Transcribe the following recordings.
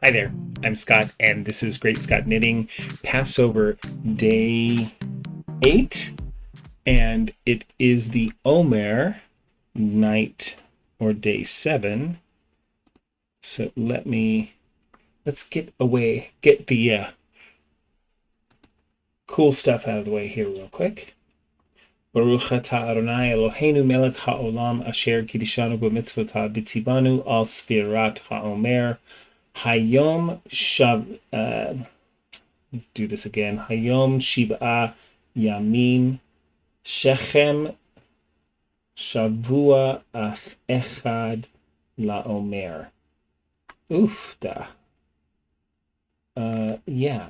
Hi there, I'm Scott, and this is Great Scott Knitting, Passover Day 8, and it is the Omer night, or Day 7. So let's get the cool stuff out of the way here real quick. Baruch atah Adonai Eloheinu melech ha'olam asher kiddushanu b'mitzvotav b'tzibanu al sfirat ha'omer. Hayom Shav. Do this again. Hayom Shiv'a Yamim Shechem Shavua Echad LaOmer. Ufta. Yeah.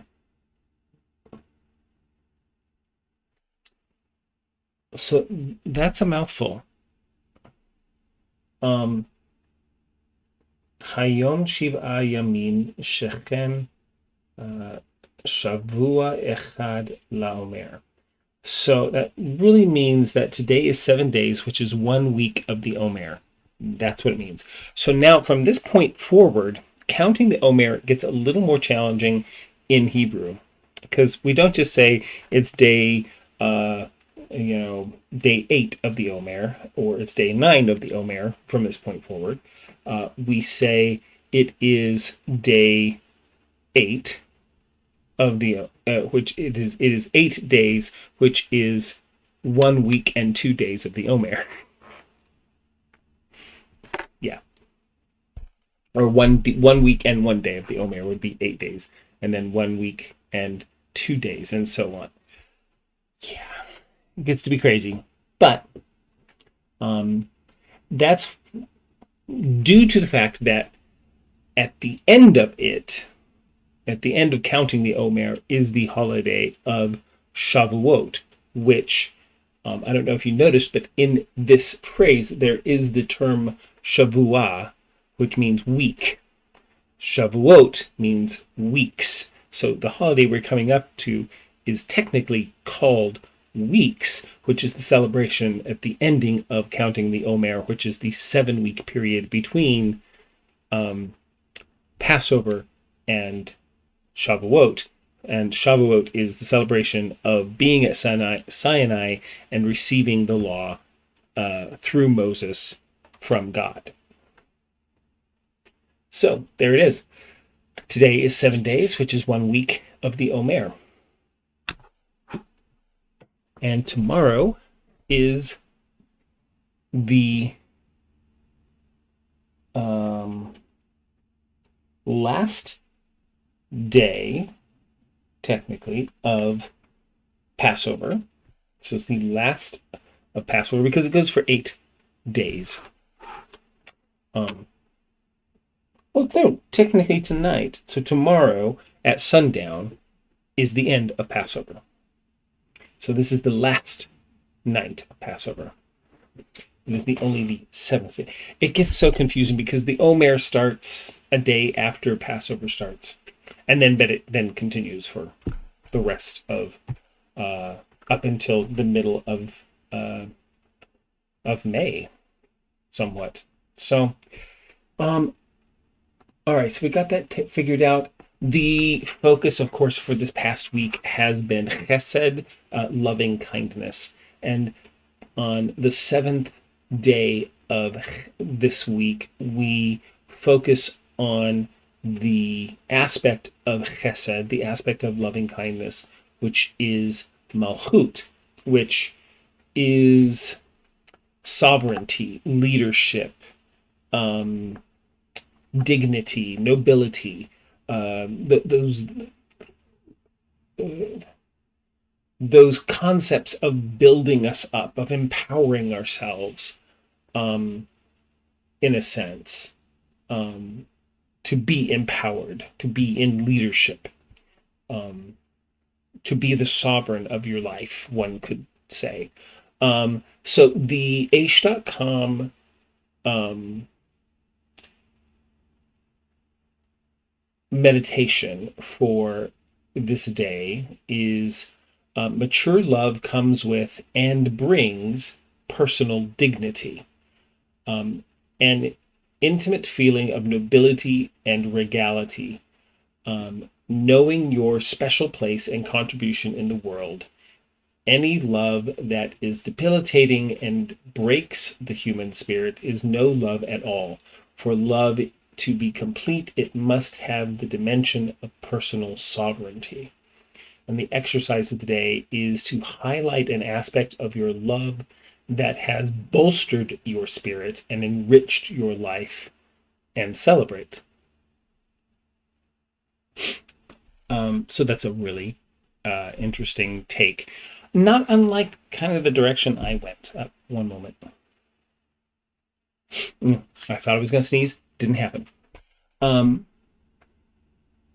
So that's a mouthful. Hayom Shiv'a Yamim Shechem Shavua Echad LaOmer. So that really means that today is 7 days, which is 1 week of the Omer. That's what it means. So now from this point forward, counting the Omer gets a little more challenging in Hebrew, because we don't just say it's day 8 of the Omer, or it's day 9 of the Omer from this point forward. We say it is day 8 of the which it is 8 days, which is 1 week and 2 days of the Omer. Yeah, or one week and 1 day of the Omer would be 8 days, and then 1 week and 2 days, and so on. Yeah, it gets to be crazy, but that's due to the fact that at the end of counting the Omer, is the holiday of Shavuot, which I don't know if you noticed, but in this phrase there is the term Shavua, which means week. Shavuot means weeks. So the holiday we're coming up to is technically called weeks, which is the celebration at the ending of counting the Omer, which is the 7-week period between Passover and Shavuot. And Shavuot is the celebration of being at Sinai and receiving the law through Moses from God. So there it is. Today is 7 days, which is 1 week of the Omer. And tomorrow is the last day, technically, of Passover. So it's the last of Passover because it goes for 8 days. Well, no, technically tonight. So tomorrow at sundown is the end of Passover. So this is the last night of Passover. It is only the 7th day. It gets so confusing because the Omer starts a day after Passover starts, and then it continues for the rest of up until the middle of May, somewhat. So, all right. So we got that figured out. The focus, of course, for this past week has been chesed, loving kindness, and on the 7th day of this week, we focus on the aspect of chesed, the aspect of loving kindness, which is malchut, which is sovereignty, leadership, dignity, nobility, those concepts of building us up, of empowering ourselves, in a sense, to be empowered, to be in leadership, to be the sovereign of your life, one could say. So the Aish.com meditation for this day is mature love comes with and brings personal dignity, an intimate feeling of nobility and regality, knowing your special place and contribution in the world. Any love that is debilitating and breaks the human spirit is no love at all. For love to be complete, it must have the dimension of personal sovereignty. And the exercise of the day is to highlight an aspect of your love that has bolstered your spirit and enriched your life, and celebrate. So that's a really interesting take. Not unlike kind of the direction I went. One moment. I thought I was going to sneeze. Didn't happen.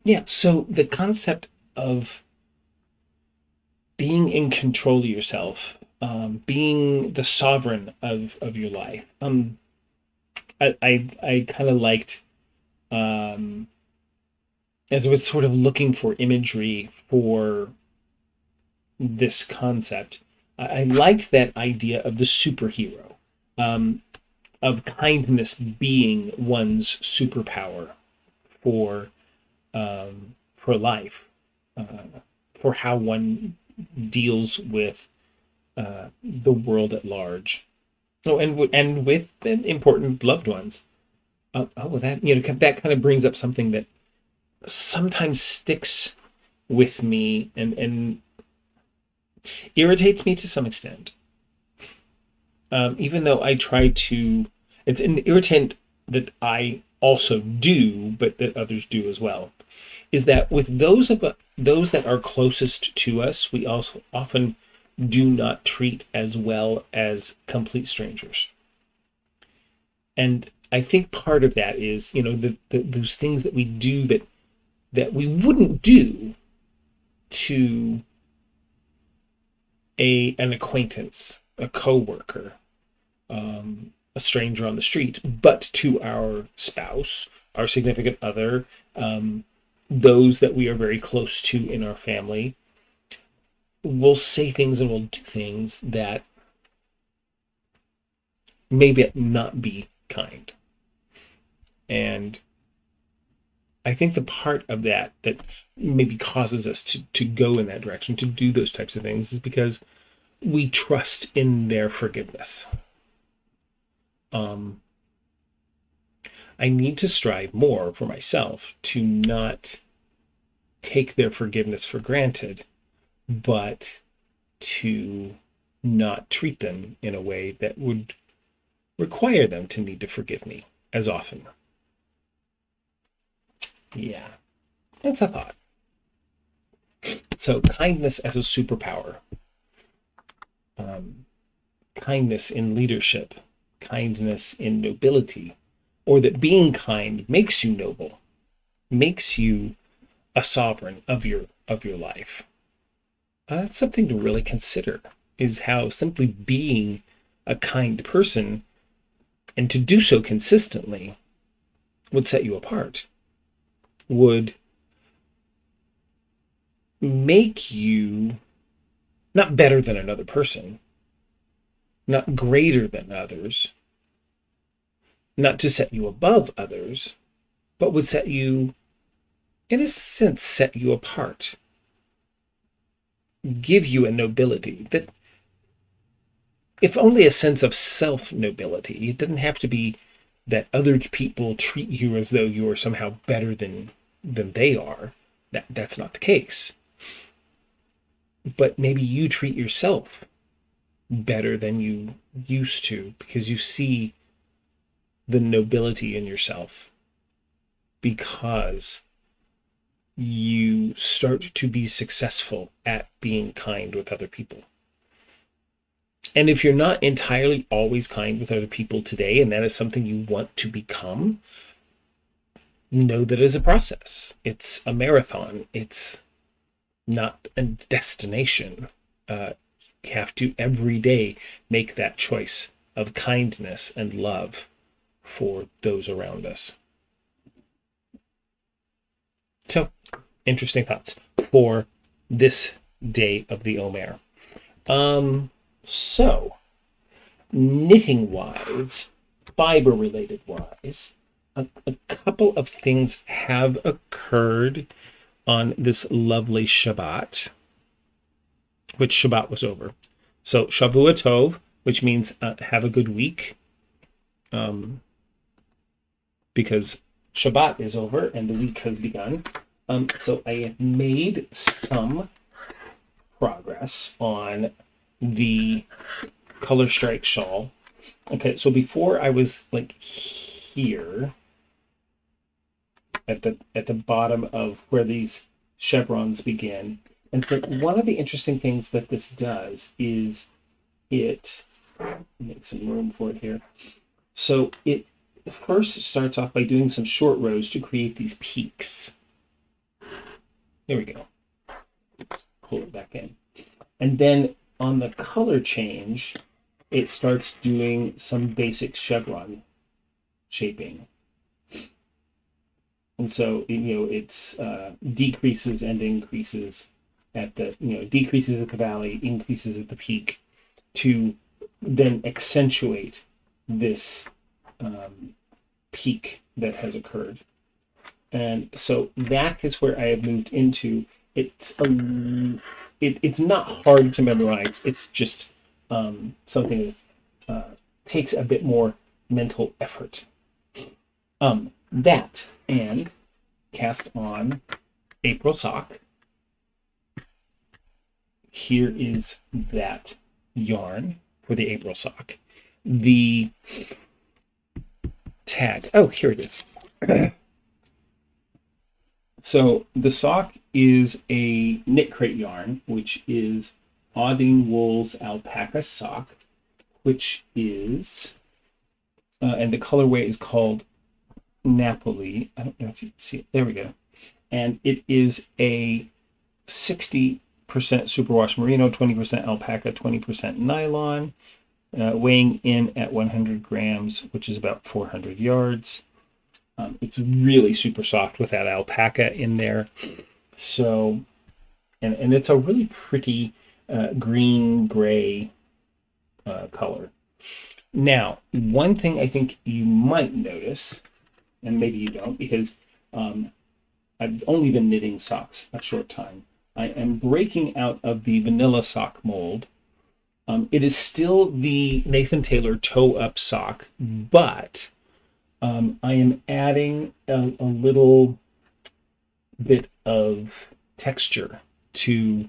Yeah, so the concept of being in control of yourself, being the sovereign of your life. I kind of liked, as I was sort of looking for imagery for this concept, I liked that idea of the superhero, of kindness being one's superpower for life, for how one deals with the world at large. Oh, and with important loved ones. That that kind of brings up something that sometimes sticks with me and irritates me to some extent. Even though I try to, it's an irritant that I also do, but that others do as well. Is that with those that are closest to us, we also often do not treat as well as complete strangers. And I think part of that is, those things that we do that we wouldn't do to an acquaintance, a coworker, a stranger on the street, but to our spouse, our significant other, those that we are very close to in our family. We'll say things and we'll do things that maybe not be kind. And I think the part of that maybe causes us to go in that direction, to do those types of things, is because we trust in their forgiveness. I need to strive more for myself to not take their forgiveness for granted, but to not treat them in a way that would require them to need to forgive me as often. Yeah, that's a thought. So kindness as a superpower. Kindness in leadership, kindness in nobility, or that being kind makes you noble, makes you a sovereign of your life. That's something to really consider, is how simply being a kind person, and to do so consistently, would set you apart, would make you not better than another person, not greater than others, not to set you above others, but would set you, in a sense, set you apart, give you a nobility that, if only a sense of self-nobility. It doesn't have to be that other people treat you as though you are somehow better than they are. That's not the case. But maybe you treat yourself better than you used to, because you see the nobility in yourself, because you start to be successful at being kind with other people. And if you're not entirely always kind with other people today, and that is something you want to become, know that it's a process. It's a marathon. It's not a destination. You have to every day make that choice of kindness and love for those around us. So, interesting thoughts for this day of the Omer. So, knitting wise, fiber related wise, a couple of things have occurred on this lovely Shabbat, which Shabbat was over. So Shavua Tov, which means have a good week, because Shabbat is over and the week has begun. So I have made some progress on the color strike shawl. Okay, so before I was like here at the bottom of where these chevrons begin. And so one of the interesting things that this does is it make some room for it here. So it first starts off by doing some short rows to create these peaks. There we go. Pull it back in. And then on the color change, it starts doing some basic chevron shaping. And so, it's decreases and increases at the, decreases at the valley, increases at the peak, to then accentuate this peak that has occurred. And so that is where I have moved into. It's not hard to memorize. It's just something that takes a bit more mental effort. That and cast on April sock. Here is that yarn for the April sock. The tag. Oh, here it is. So the sock is a knit crate yarn, which is Audine Wool's alpaca sock, which is, and the colorway is called Napoli. I don't know if you can see it. There we go. And it is a 60% superwash merino, 20% alpaca, 20% nylon, weighing in at 100 grams, which is about 400 yards. It's really super soft with that alpaca in there. So, and it's a really pretty green gray color. Now, one thing I think you might notice, and maybe you don't, because I've only been knitting socks a short time. I am breaking out of the vanilla sock mold. It is still the Nathan Taylor toe-up sock, but I am adding a little bit of texture to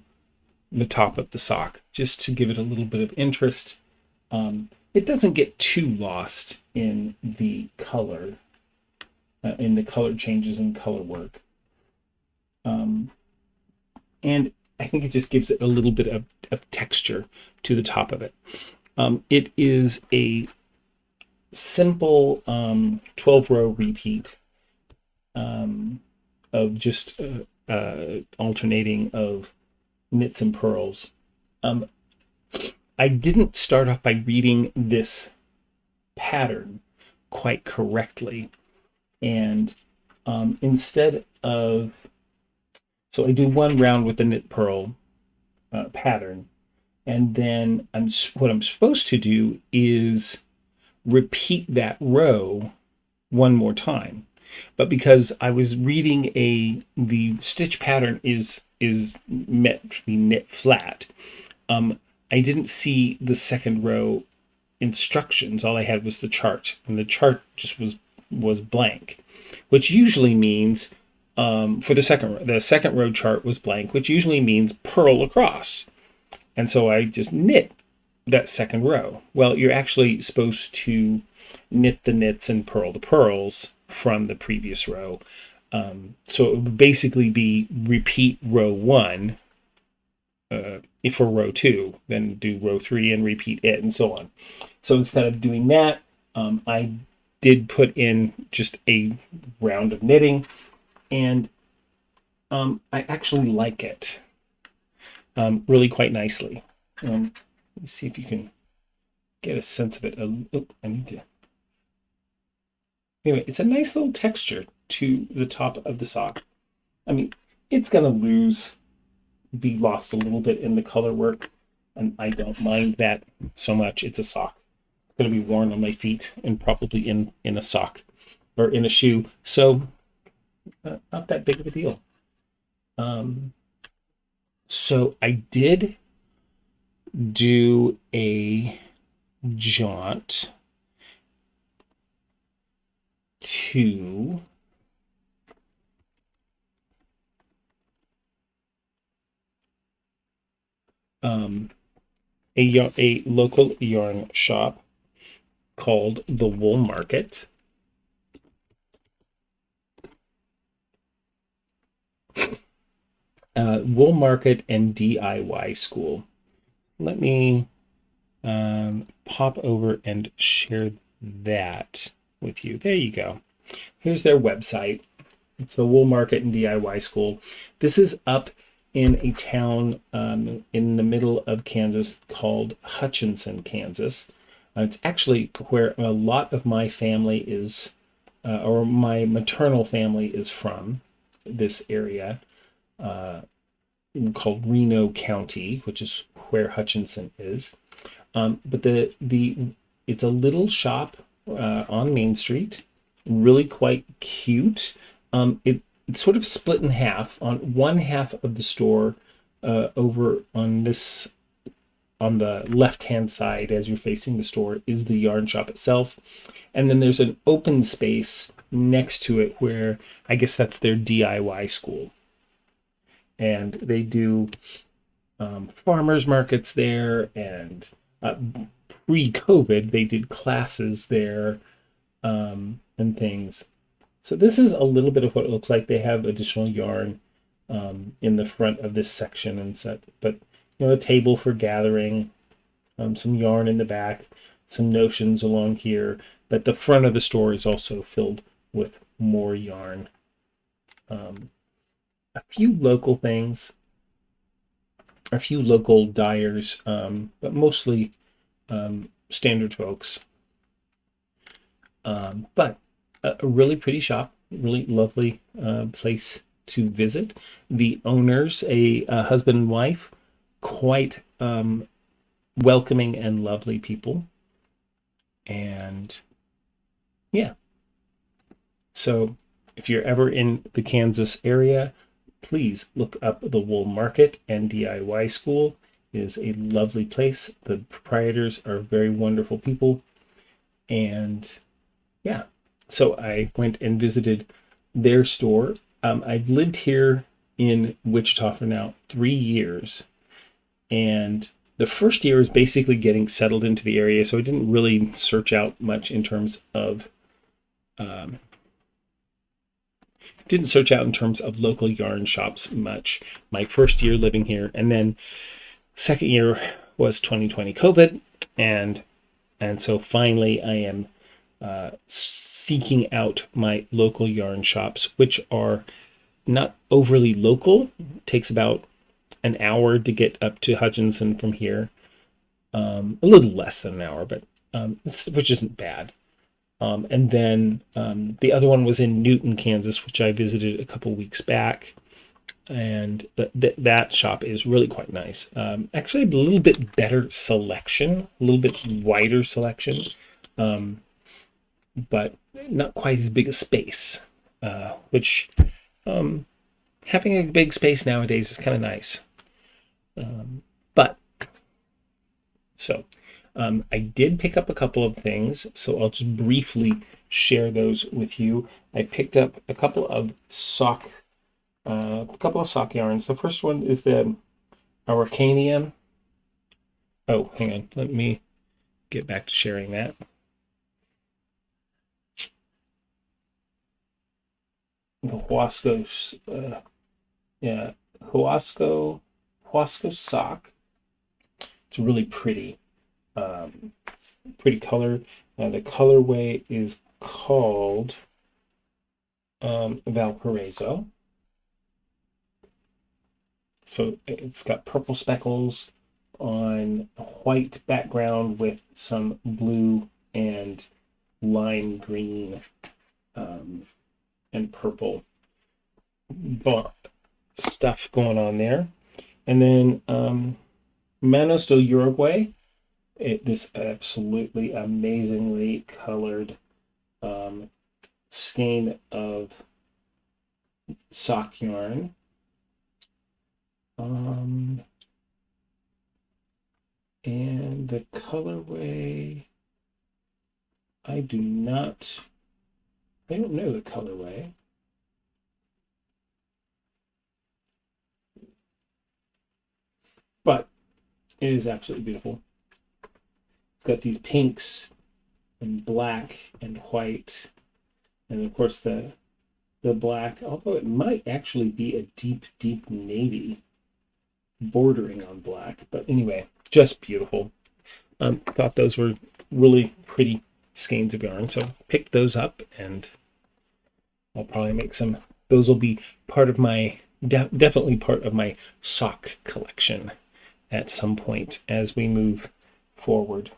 the top of the sock, just to give it a little bit of interest. It doesn't get too lost in the color, in the color changes and color work. And I think it just gives it a little bit of texture to the top of it. It is a simple 12-row repeat of just alternating of knits and purls. I didn't start off by reading this pattern quite correctly, and instead of, so I do one round with the knit purl pattern, and then what I'm supposed to do is repeat that row one more time. But because I was reading the stitch pattern is meant to be knit flat, I didn't see the second row instructions. All I had was the chart, and the chart just was blank, which usually means for the second row chart was blank, which usually means purl across. And so I just knit that second row. Well, you're actually supposed to knit the knits and purl the purls from the previous row. So it would basically be repeat row 1 if for row 2, then do row 3 and repeat it, and so on. So instead of doing that, I did put in just a round of knitting, and I actually like it really quite nicely. Let me see if you can get a sense of it. Oh, I need to. Anyway, it's a nice little texture to the top of the sock. I mean, it's going to be lost a little bit in the color work, and I don't mind that so much. It's a sock. It's going to be worn on my feet and probably in a sock or in a shoe. So not that big of a deal. So I did do a jaunt to um, a local yarn shop called the Wool Market. Wool Market and DIY School. Let me pop over and share that with you. There you go. Here's their website. It's the Wool Market and DIY School. This is up in a town in the middle of Kansas called Hutchinson, Kansas. It's actually where a lot of my family is, or my maternal family is from, this area called Reno County, which is where Hutchinson is. But the it's a little shop on Main Street, really quite cute. It's sort of split in half. On one half of the store, over on the left hand side as you're facing the store, is the yarn shop itself, and then there's an open space next to it where I guess that's their DIY school, and they do farmers markets there, and pre-COVID they did classes there and things. So this is a little bit of what it looks like. They have additional yarn in the front of this section and set, but a table for gathering, some yarn in the back, some notions along here. But the front of the store is also filled with more yarn. A few local things, a few local dyers, but mostly standard folks. But a really pretty shop, really lovely place to visit. The owners, a husband and wife, quite welcoming and lovely people. And yeah, so if you're ever in the Kansas area, please look up the Wool Market and DIY School. It is a lovely place. The proprietors are very wonderful people. And yeah, so I went and visited their store. I've lived here in Wichita for now 3 years. And the first year is basically getting settled into the area. So I didn't really search out much in terms of local yarn shops much my first year living here. And then second year was 2020 COVID, and so finally I am seeking out my local yarn shops, which are not overly local. It takes about an hour to get up to Hutchinson from here, a little less than an hour, but which isn't bad. And then the other one was in Newton, Kansas, which I visited a couple weeks back. And that shop is really quite nice. Actually, a little bit better selection, a little bit wider selection, but not quite as big a space, which having a big space nowadays is kind of nice. But so I did pick up a couple of things, so I'll just briefly share those with you. I picked up a couple of sock yarns. The first one is the Araucanium. Oh, hang on. Let me get back to sharing that. The Huasco sock. It's really pretty. Pretty color. The colorway is called Valparaiso. So it's got purple speckles on a white background with some blue and lime green and purple stuff going on there. And then Manos do Uruguay. This absolutely amazingly colored skein of sock yarn. And the colorway, I don't know the colorway. But it is absolutely beautiful. It's got these pinks and black and white. And of course the black, although it might actually be a deep, deep navy bordering on black. But anyway, just beautiful. Thought those were really pretty skeins of yarn. So picked those up, and I'll probably make some. Those will be part of my, definitely part of my sock collection at some point as we move forward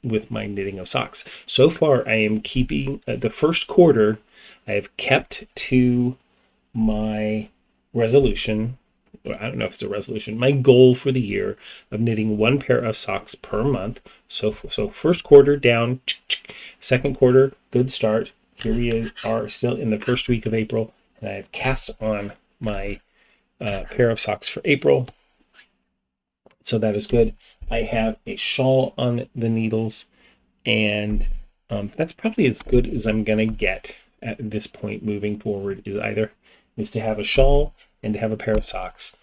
with my knitting of socks. So far, I am keeping the first quarter. I have kept to my resolution. I don't know if it's a resolution. My goal for the year of knitting one pair of socks per month. So first quarter down. Second quarter, good start. Here we are still in the first week of April, and I have cast on my pair of socks for April. So that is good. I have a shawl on the needles, and that's probably as good as I'm going to get at this point moving forward, is to have a shawl and to have a pair of socks.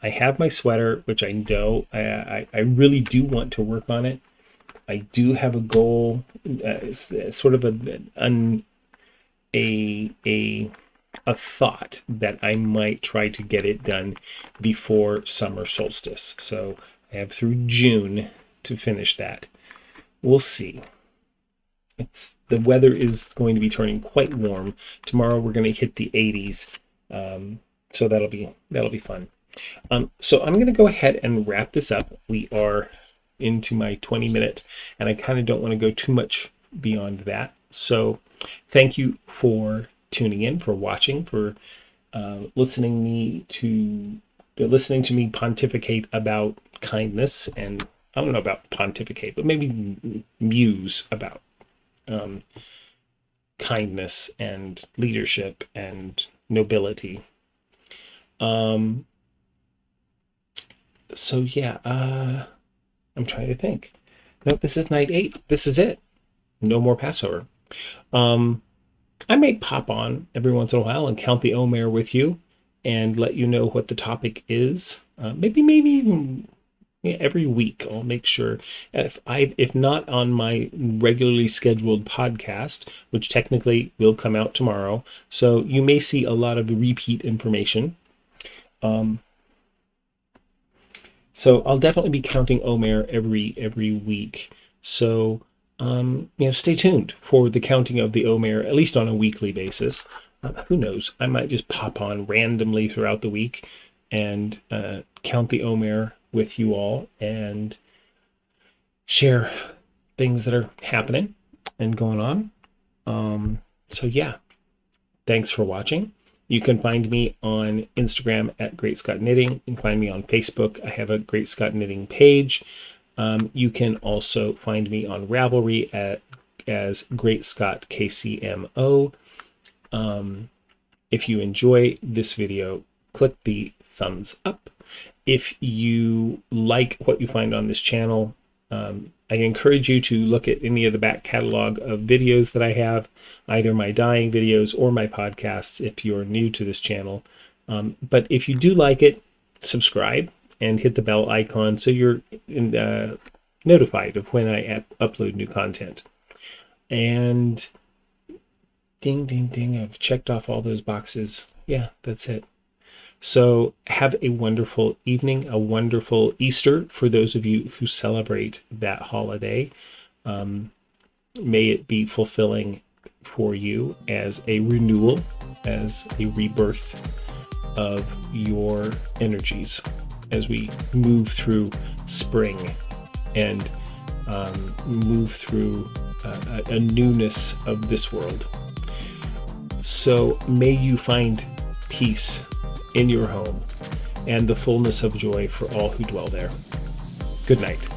I have my sweater, which I know I really do want to work on it. I do have a goal, sort of a thought that I might try to get it done before summer solstice. So I have through June to finish that. We'll see. The weather is going to be turning quite warm. Tomorrow we're going to hit the 80s. So that'll be fun. So I'm going to go ahead and wrap this up. We are into my 20-minute, and I kind of don't want to go too much beyond that. So thank you for tuning in, for watching, for listening to me pontificate about kindness, and I don't know about pontificate, but maybe muse about kindness and leadership and nobility. So yeah, I'm trying to think. No, this is night 8. This is it. No more Passover. I may pop on every once in a while and count the Omer with you and let you know what the topic is. Maybe even every week. I'll make sure, if not on my regularly scheduled podcast, which technically will come out tomorrow. So you may see a lot of repeat information. So I'll definitely be counting Omer every week. So stay tuned for the counting of the Omer, at least on a weekly basis. Who knows? I might just pop on randomly throughout the week and count the Omer with you all and share things that are happening and going on. So yeah, thanks for watching. You can find me on Instagram at GreatScott Knitting. You can find me on Facebook. I have a GreatScott Knitting page. You can also find me on Ravelry as GreatScott KCMO. If you enjoy this video, click the thumbs up. If you like what you find on this channel, I encourage you to look at any of the back catalog of videos that I have, either my dyeing videos or my podcasts if you're new to this channel. But if you do like it, subscribe and hit the bell icon so you're notified of when I upload new content. And ding, ding, ding, I've checked off all those boxes. Yeah, that's it. So have a wonderful evening, a wonderful Easter for those of you who celebrate that holiday. May it be fulfilling for you as a renewal, as a rebirth of your energies as we move through spring and move through a newness of this world. So may you find peace in your home and the fullness of joy for all who dwell there. Good night.